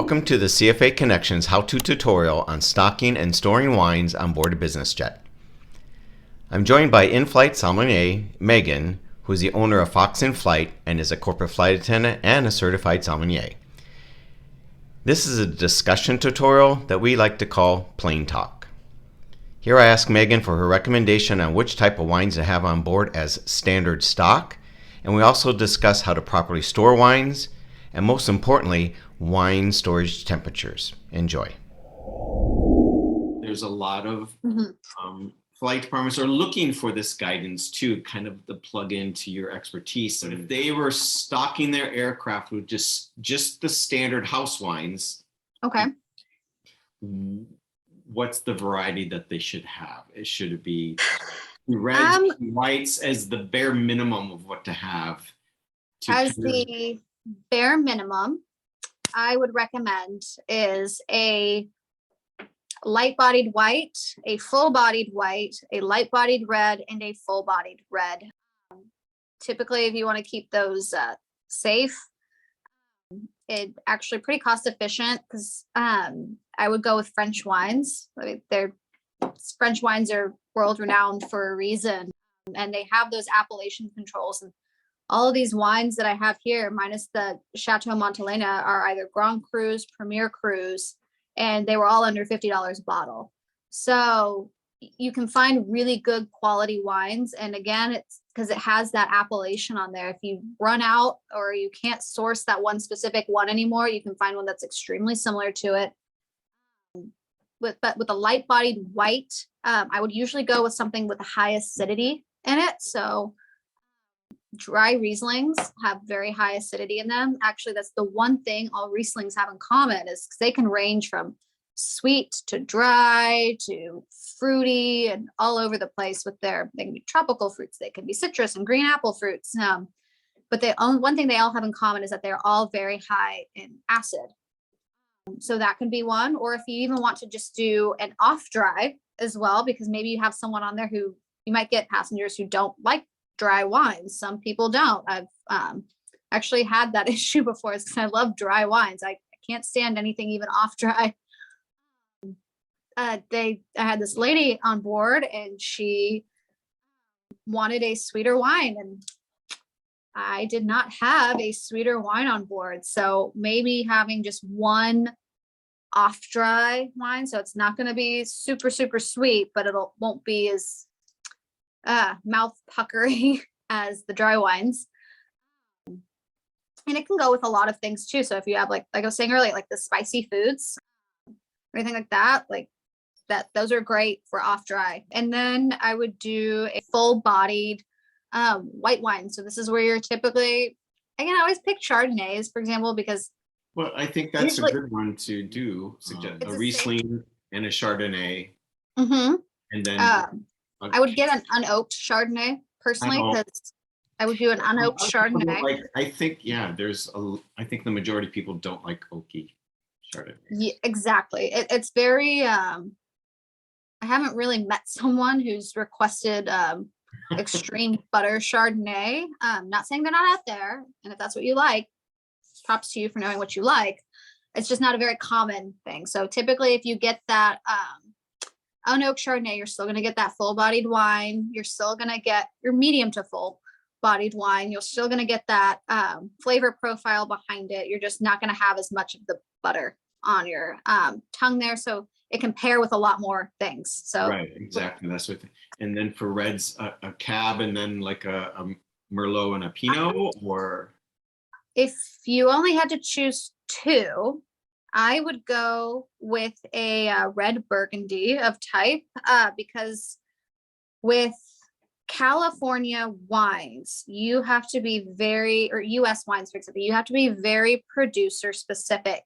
Welcome to the CFA Connections how-to tutorial on stocking and storing wines on board a business jet. I'm joined by Inflight Sommelier, Megan, who is the owner of Fox Inflight and is a corporate flight attendant and a certified sommelier. This is a discussion tutorial that we like to call Plain Talk. Here I ask Megan for her recommendation on which type of wines to have on board as standard stock, and we also discuss how to properly store wines, and most importantly, wine storage temperatures. Enjoy. There's a lot of flight departments are looking for this guidance too, kind of the plug into your expertise. And if they were stocking their aircraft with just the standard house wines, okay, what's the variety that they should have? Should it be reds, whites as the bare minimum of what to have? As the bare minimum, I would recommend is a light-bodied white, a full-bodied white, a light-bodied red, and a full-bodied red. Typically, if you want to keep those safe, it's actually pretty cost-efficient because I would go with French wines. I mean, French wines are world-renowned for a reason, and they have those appellation controls. And all of these wines that I have here, minus the Chateau Montelena, are either Grand Crus, Premier Crus, and they were all under $50 a bottle. So you can find really good quality wines. And again, it's because it has that appellation on there. If you run out or you can't source that one specific one anymore, you can find one that's extremely similar to it. But with a light-bodied white, I would usually go with something with a high acidity in it. So dry Rieslings have very high acidity in them. Actually, that's the one thing all Rieslings have in common is they can range from sweet to dry to fruity and all over the place with they can be tropical fruits, they can be citrus and green apple fruits. But one thing they all have in common is that they're all very high in acid. So that can be one. Or if you even want to just do an off dry as well, because maybe you have someone on there who you might get passengers who don't like dry wines. Some people don't. I've actually had that issue before because I love dry wines. I can't stand anything even off dry. I had this lady on board and she wanted a sweeter wine, and I did not have a sweeter wine on board. So maybe having just one off dry wine, so it's not going to be super, super sweet, but won't be as mouth puckering as the dry wines. And it can go with a lot of things too. So if you have like I was saying earlier, like the spicy foods or anything like that, those are great for off dry. And then I would do a full bodied white wine. So this is where you're typically, again, I always pick Chardonnays, for example, because I think that's a good one to do. Suggest a Riesling and a Chardonnay. And then I would get an unoaked Chardonnay personally, because I would do an unoaked Chardonnay. I think, I think the majority of people don't like oaky Chardonnay. Yeah, exactly. It's very, I haven't really met someone who's requested extreme butter Chardonnay. Not saying they're not out there. And if that's what you like, props to you for knowing what you like. It's just not a very common thing. So typically if you get that, unoaked Chardonnay, you're still going to get that full-bodied wine. You're still going to get your medium to full-bodied wine. You're still going to get that flavor profile behind it. You're just not going to have as much of the butter on your tongue there. So it can pair with a lot more things. So right, exactly. That's what. And then for reds, a cab, and then like a Merlot and a Pinot, or if you only had to choose two, I would go with a red Burgundy of type because with California wines, you have to be or US wines, for example, you have to be very producer specific.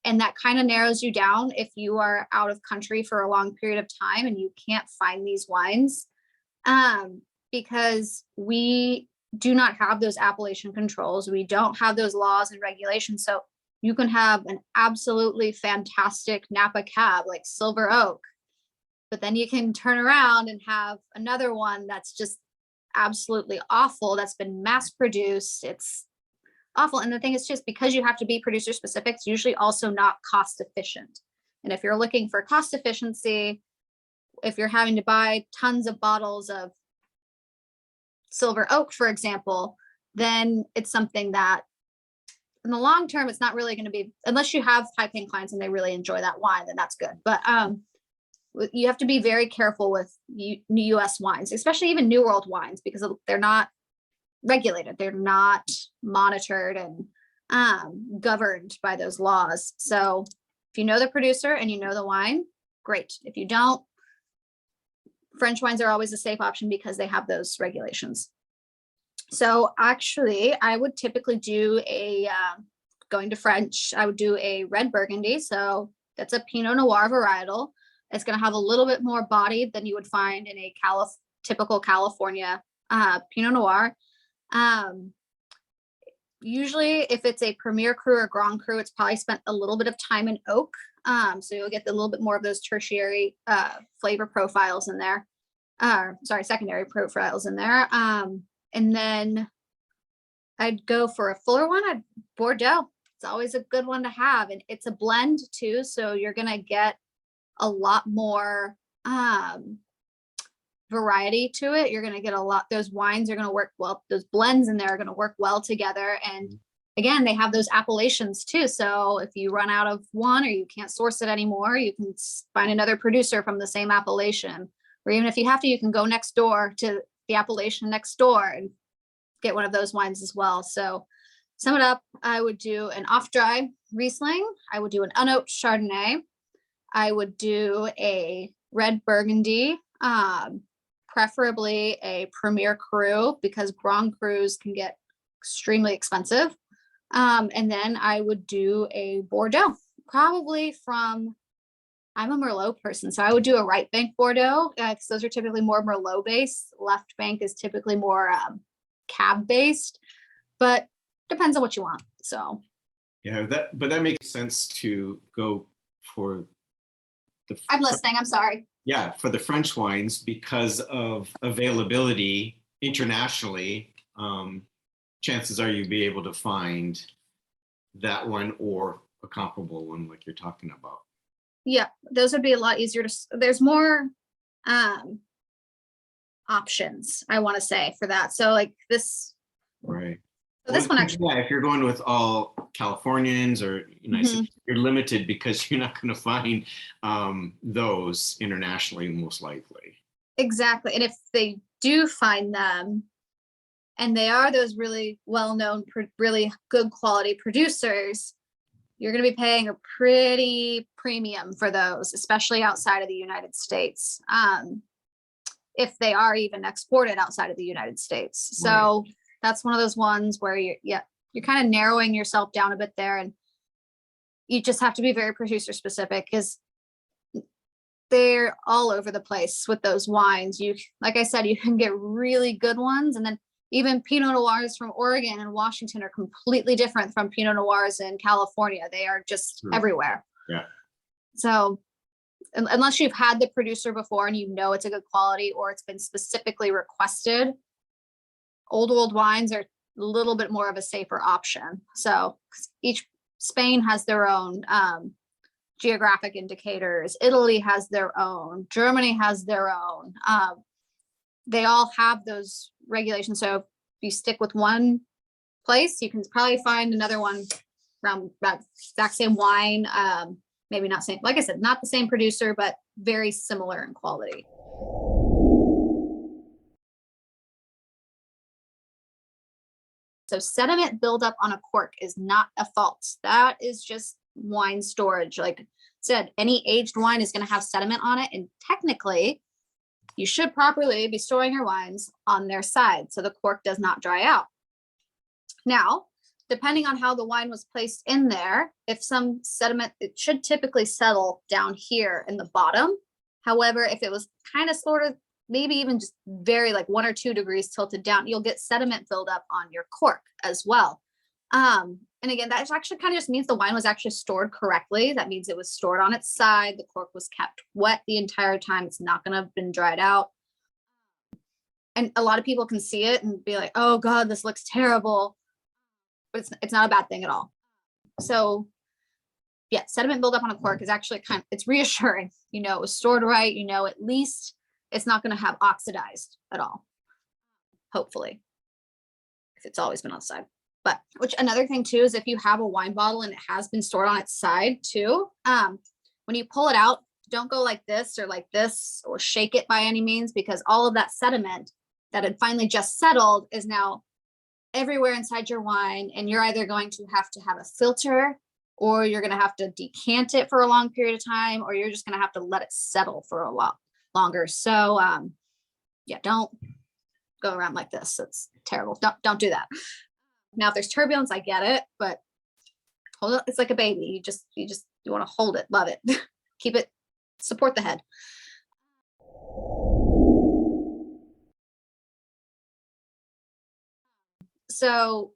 And that kind of narrows you down if you are out of country for a long period of time and you can't find these wines because we do not have those appellation controls. We don't have those laws and regulations. So you can have an absolutely fantastic Napa cab like Silver Oak, but then you can turn around and have another one that's just absolutely awful, that's been mass produced. It's awful. And the thing is just because you have to be producer specific, it's usually also not cost efficient. And if you're looking for cost efficiency, if you're having to buy tons of bottles of silver oak, for example, then it's something that in the long term, it's not really going to be, unless you have high paying clients and they really enjoy that wine, then that's good. But you have to be very careful with US wines, especially even New World wines, because they're not regulated. They're not monitored and governed by those laws. So if you know the producer and you know the wine, great. If you don't, French wines are always a safe option because they have those regulations. So actually, I would typically do going to French, I would do a red Burgundy. So that's a Pinot Noir varietal. It's going to have a little bit more body than you would find in a typical California Pinot Noir. Usually, if it's a Premier Cru or Grand Cru, it's probably spent a little bit of time in oak. So you'll get a little bit more of those tertiary flavor profiles in there. Secondary profiles in there. And then I'd go for a fuller one. Bordeaux. It's always a good one to have. And it's a blend too. So you're going to get a lot more variety to it. You're going to get a lot. Those wines are going to work well. Those blends in there are going to work well together. And again, they have those appellations too. So if you run out of one or you can't source it anymore, you can find another producer from the same appellation. Or even if you have to, you can go next door to the appellation next door and get one of those wines as well. So sum it up, I would do an off-dry Riesling. I would do an unoaked Chardonnay. I would do a red Burgundy, preferably a Premier Cru, because Grand Crus can get extremely expensive. And then I would do a Bordeaux, probably from, I'm a Merlot person, so I would do a right bank Bordeaux, because those are typically more Merlot based. Left bank is typically more cab based, but depends on what you want. So yeah, that makes sense to go for I'm listening. I'm sorry. Yeah, for the French wines because of availability internationally. Chances are you'll be able to find that one or a comparable one like you're talking about. Yeah, those would be a lot easier to, there's more options, I want to say, for that. So like this, right. So this one actually, yeah, if you're going with all Californians or you're limited because you're not going to find those internationally, most likely. Exactly. And if they do find them, and they are those really well-known, really good quality producers, you're going to be paying a pretty premium for those, especially outside of the United States, if they are even exported outside of the United States. So right. That's one of those ones where you're kind of narrowing yourself down a bit there, and you just have to be very producer specific because they're all over the place with those wines. Like I said, you can get really good ones, and then even Pinot Noirs from Oregon and Washington are completely different from Pinot Noirs in California. They are just everywhere. Yeah. So unless you've had the producer before and you know it's a good quality or it's been specifically requested, old wines are a little bit more of a safer option. So Spain has their own geographic indicators. Italy has their own. Germany has their own. They all have those regulations. So if you stick with one place, you can probably find another one around that exact same wine. Maybe not same, like I said, not the same producer, but very similar in quality. So sediment buildup on a cork is not a fault. That is just wine storage. Like I said, any aged wine is going to have sediment on it. And technically, you should properly be storing your wines on their side so the cork does not dry out. Now, depending on how the wine was placed in there, if some sediment, it should typically settle down here in the bottom. However, if it was kind of sort of maybe even just very like 1 or 2 degrees tilted down, you'll get sediment filled up on your cork as well. And again, that actually kind of just means the wine was actually stored correctly. That means it was stored on its side. The cork was kept wet the entire time. It's not going to have been dried out. And a lot of people can see it and be like, oh God, this looks terrible. but it's not a bad thing at all. So yeah, sediment buildup on a cork is actually it's reassuring. You know, it was stored right. You know, at least it's not going to have oxidized at all. Hopefully, if it's always been outside. But which another thing too is if you have a wine bottle and it has been stored on its side too, when you pull it out, don't go like this or shake it by any means, because all of that sediment that had finally just settled is now everywhere inside your wine, and you're either going to have a filter, or you're going to have to decant it for a long period of time, or you're just going to have to let it settle for a lot longer. So yeah, don't go around like this. It's terrible. Don't do that. Now, if there's turbulence, I get it, but hold it. It's like a baby. You want to hold it, love it, keep it, support the head. So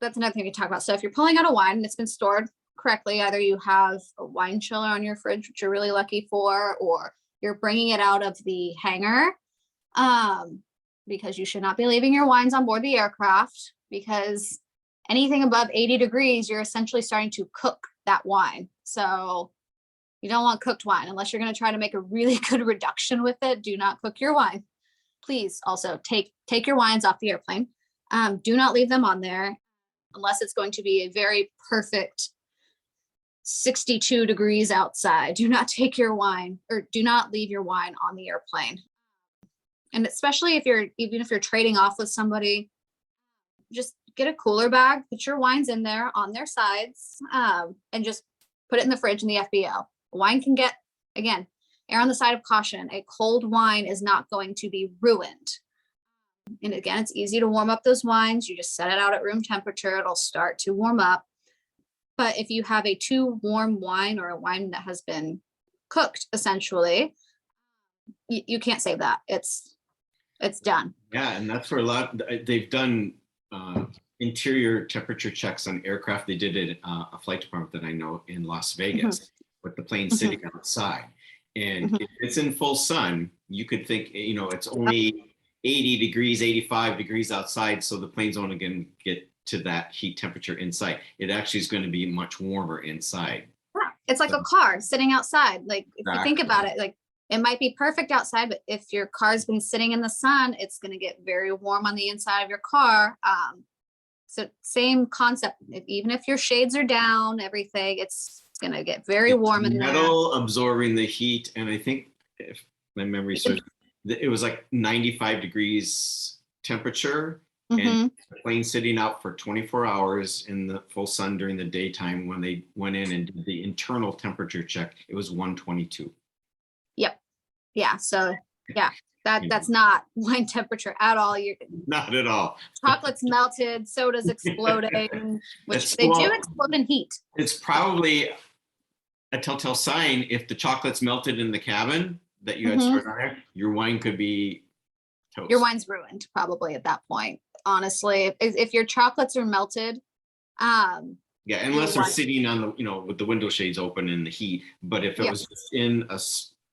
that's another thing we talk about. So if you're pulling out a wine and it's been stored correctly, either you have a wine chiller on your fridge, which you're really lucky for, or you're bringing it out of the hangar, because you should not be leaving your wines on board the aircraft, because anything above 80 degrees, you're essentially starting to cook that wine. So you don't want cooked wine unless you're going to try to make a really good reduction with it. Do not cook your wine. Please also take your wines off the airplane. Do not leave them on there unless it's going to be a very perfect 62 degrees outside. Do not take your wine, or do not leave your wine on the airplane. And especially even if you're trading off with somebody, just get a cooler bag, put your wines in there on their sides, and just put it in the fridge in the FBO. Wine can get, again, err on the side of caution. A cold wine is not going to be ruined. And again, it's easy to warm up those wines. You just set it out at room temperature. It'll start to warm up. But if you have a too warm wine, or a wine that has been cooked, essentially, you can't save that. It's done. Yeah, and that's for a lot. They've done interior temperature checks on aircraft. They did it a flight department that I know in Las Vegas, with the plane sitting outside. And if it's in full sun, you could think, it's only 80 degrees, 85 degrees outside, so the plane's only going to get to that heat temperature inside. It actually is going to be much warmer inside. Yeah. It's like a car sitting outside. Like, if you think about it, like, it might be perfect outside, but if your car's been sitting in the sun, it's going to get very warm on the inside of your car. So same concept. Even if your shades are down, everything, it's going to get very warm in there. Metal absorbing the heat, and I think, if my memory serves, it was like 95 degrees temperature, and the plane sitting out for 24 hours in the full sun during the daytime. When they went in and did the internal temperature check, it was 122. Yep. Yeah. So yeah, that's not wine temperature at all. You're not at all. Chocolate's melted, soda's exploding, which they do explode in heat. It's probably a telltale sign if the chocolate's melted in the cabin that you had stored on there, your wine could be toast. Your wine's ruined probably at that point. Honestly, if your chocolates are melted, yeah, unless they're sitting on the, with the window shades open in the heat. But if it was just in a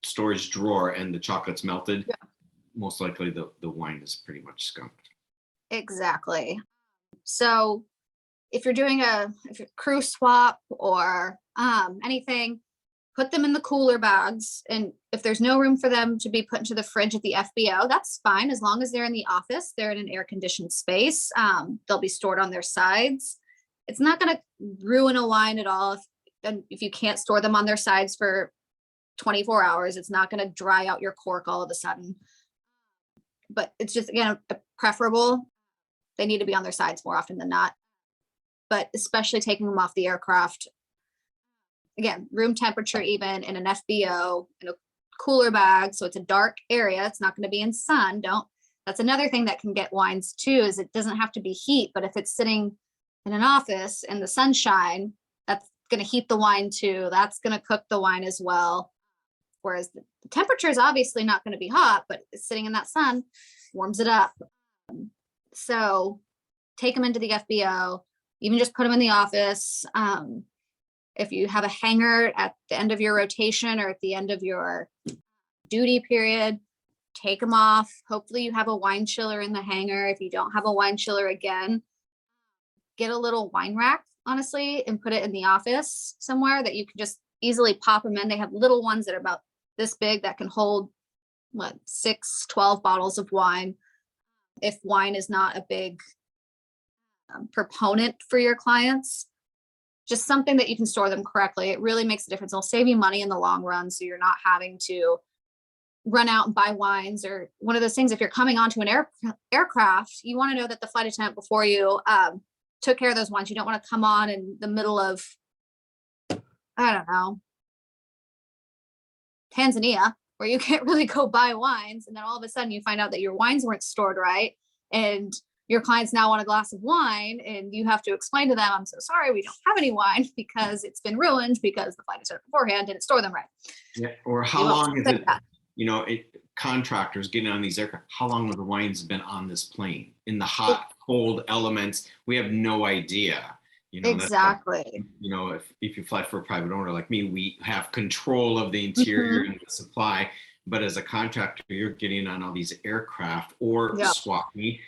storage drawer and the chocolate's melted, most likely the wine is pretty much skunked. Exactly. So if you're doing if you're crew swap or anything, put them in the cooler bags. And if there's no room for them to be put into the fridge at the FBO, that's fine. As long as they're in the office, they're in an air conditioned space. They'll be stored on their sides. It's not going to ruin a wine at all. If you can't store them on their sides for 24 hours, it's not going to dry out your cork all of a sudden. But it's just, again, preferable. They need to be on their sides more often than not. But especially taking them off the aircraft, again, room temperature, even in an FBO, in a cooler bag. So it's a dark area. It's not going to be in sun. That's another thing that can get wines too, is it doesn't have to be heat, but if it's sitting in an office in the sunshine, that's going to heat the wine too. That's going to cook the wine as well. Whereas the temperature is obviously not going to be hot, but it's sitting in that sun, warms it up. So take them into the FBO, even just put them in the office. If you have a hanger at the end of your rotation or at the end of your duty period, take them off. Hopefully you have a wine chiller in the hanger. If you don't have a wine chiller, again, get a little wine rack, honestly, and put it in the office somewhere that you can just easily pop them in. They have little ones that are about this big that can hold what, 12 bottles of wine. If wine is not a big proponent for your clients, just something that you can store them correctly. It really makes a difference. It'll save you money in the long run. So you're not having to run out and buy wines. Or one of those things, if you're coming onto an aircraft, you want to know that the flight attendant before you took care of those wines. You don't want to come on in the middle of, I don't know, Tanzania, where you can't really go buy wines. And then all of a sudden you find out that your wines weren't stored right. And your clients now want a glass of wine, and you have to explain to them, I'm so sorry, we don't have any wine because it's been ruined because the flight attendant beforehand didn't store them right. Yeah. Or how long is it, you know, contractors getting on these aircraft, how long have the wines been on this plane in the hot, cold elements? We have no idea. You know, exactly. That's, you know, if you fly for a private owner like me, we have control of the interior and the supply. But as a contractor, you're getting on all these aircraft or swap meet.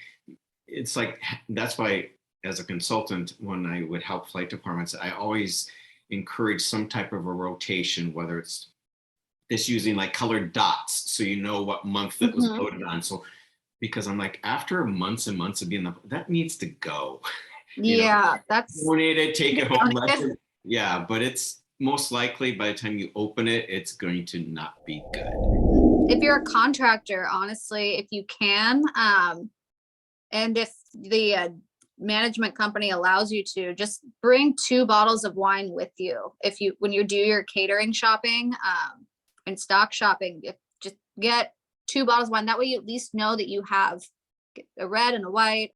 It's like, that's why as a consultant, when I would help flight departments, I always encourage some type of a rotation, whether it's using like colored dots so you know what month that was loaded on. So because I'm like, after months and months of being that needs to go. Yeah, that's donate it, take it home. Yeah, but it's most likely by the time you open it, it's going to not be good. If you're a contractor, honestly, if you can, and if the management company allows you to, just bring 2 bottles of wine with you. When you do your catering shopping and stock shopping, just get 2 bottles of wine. That way you at least know that you have a red and a white,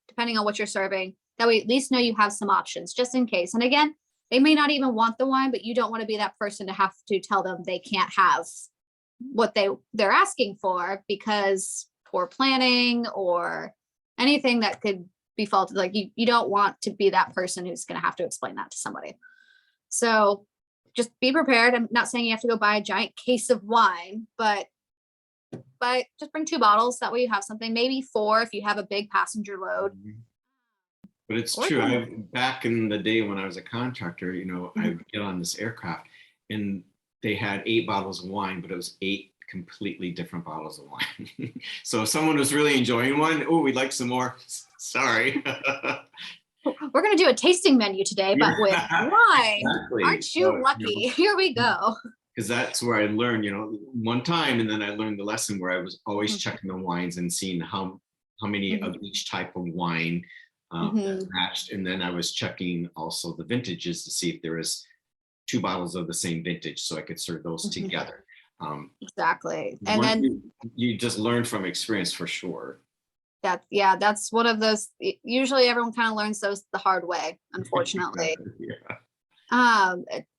depending on what you're serving. That way at least know you have some options just in case. And again, they may not even want the wine, but you don't want to be that person to have to tell them they can't have what they're asking for because poor planning or anything that could be faulted. Like you don't want to be that person who's going to have to explain that to somebody. So just be prepared. I'm not saying you have to go buy a giant case of wine, but just bring 2 bottles. That way you have something, maybe 4 if you have a big passenger load. But it's true. Back in the day when I was a contractor, you know, I would get on this aircraft and they had 8 bottles of wine, but it was 8 completely different bottles of wine. So if someone was really enjoying one, oh, we'd like some more. Sorry. We're going to do a tasting menu today, but with wine. Exactly. Aren't you lucky? You know, here we go. Because that's where I learned, you know, one time, and then I learned the lesson where I was always checking the wines and seeing how many of each type of wine matched. And then I was checking also the vintages to see if there was 2 bottles of the same vintage, so I could serve those together. Exactly. And then you just learn from experience for sure. That's one of those, usually everyone kind of learns those the hard way, unfortunately.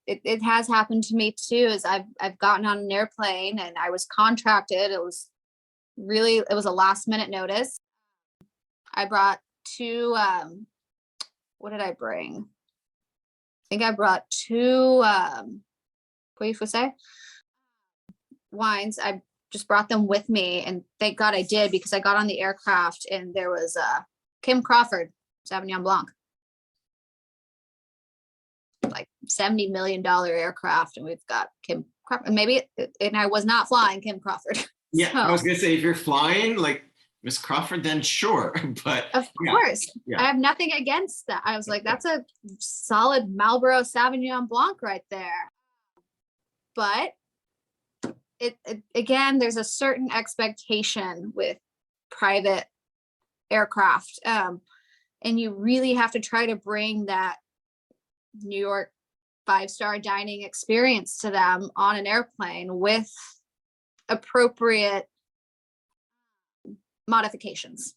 It has happened to me too, as I've gotten on an airplane and I was contracted. It was a last minute notice. I brought 2, what did I bring? I think I brought 2, wines. I just brought them with me, and thank God I did, because I got on the aircraft and there was Kim Crawford Sauvignon Blanc, like $70 million aircraft, and we've got Kim Crawford. And I was not flying Kim Crawford. Yeah, so, I was gonna say, if you're flying like Miss Crawford, then sure, but of course, I have nothing against that. I was like, that's a solid Marlboro Sauvignon Blanc right there. But again, there's a certain expectation with private aircraft, and you really have to try to bring that New York 5-star dining experience to them on an airplane with appropriate modifications.